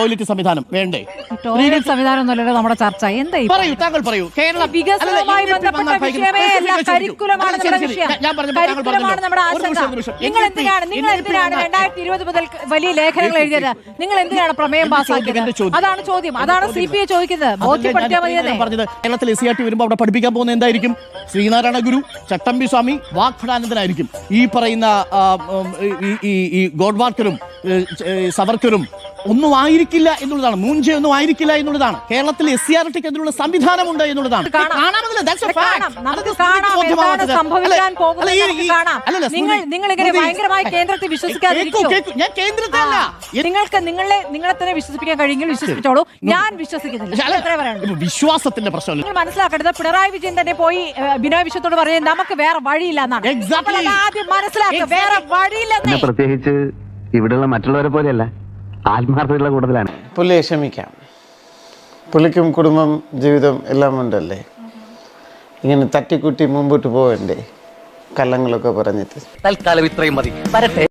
Toilet സംവിധാനം വേണ്ടേ? Toilet സംവിധാനം ഒന്നുമല്ലല്ലോ നമ്മുടെ ചർച്ച. എന്താ പറയൂ, താങ്കൾ പറയൂ. കേരളം വികസനവുമായി ബന്ധപ്പെട്ട വിഷയമേ അല്ല, കരിക്കുലമാണ് നമ്മുടെ വിഷയം. കരിക്കുലമാണ് നമ്മുടെ ആശങ്ക. നിങ്ങൾ എന്തിനാണ് 2020 മുതൽ വലിയ ലേഖനങ്ങൾ എഴുതിയത്? നിങ്ങൾ എന്തിനാണ് പ്രമേയം പാസ്സാക്കിയത്? അതാണ് ചോദ്യം. അതാണ് CPI ചോദിക്കുന്നത്. ബോധ്യപ്പെടുത്തിയാൽ മതി. പറഞ്ഞത് കേരളത്തിൽ SCRT വരുമ്പോൾ അവിടെ പഠിപ്പിക്കാൻ പോകുന്ന എന്തായിരിക്കും? ശ്രീനാരായണ ഗുരു, ചട്ടമ്പി സ്വാമി, വാഗ്ഭടാനന്ദനായിരിക്കും. ഈ പറയുന്ന ഈ ഗോഡ്വാർക്കറും സവർക്കറും ഒന്നും ആയിരിക്കില്ല എന്നുള്ളതാണ്. മൂഞ്ച ഒന്നും ആയിരിക്കില്ല എന്നുള്ളതാണ്. കേരളത്തിൽ SCRTക്ക് അതിനുള്ള സംവിധാനമുണ്ട് എന്നുള്ളതാണ്. നിങ്ങൾ ഇങ്ങനെ ഭയങ്കരമായി കേന്ദ്രത്തെ വിശ്വസിക്കാതിരിക്കും. ഞാൻ കേന്ദ്രത്തെ അല്ല, നിങ്ങളെ തന്നെ വിശ്വസിപ്പിക്കാൻ കഴിയുമെങ്കിൽ വിശ്വസിപ്പിച്ചോളൂ. ഞാൻ വിശ്വസിക്കുന്നില്ല. വിശ്വാസത്തിന്റെ പ്രശ്നം നിങ്ങൾ മനസ്സിലാക്കേണ്ടത് പിണറായി വിജയൻ തന്നെ പോയി ബിനോയ് വിശ്വത്തോട് പറഞ്ഞത് നമുക്ക് വേറെ വഴിയില്ല എന്നാണ്. ആദ്യം മനസ്സിലാക്കുക, വേറെ വഴിയില്ലെന്നേ. പ്രത്യേകിച്ച് ഇവിടെയുള്ള മറ്റുള്ളവരെ പോലെയല്ല, ആത്മാർത്ഥതയുള്ള കൂടുതലാണ്. പുള്ളിയെ ക്ഷമിക്കാം. പുള്ളിക്കും കുടുംബം, ജീവിതം എല്ലാം ഉണ്ടല്ലേ. ഇങ്ങനെ തട്ടിക്കുട്ടി മുമ്പോട്ട് പോകണ്ടേ, കള്ളങ്ങളൊക്കെ പറഞ്ഞിട്ട്. തൽക്കാലം ഇത്രയും മതി. വരട്ടെ.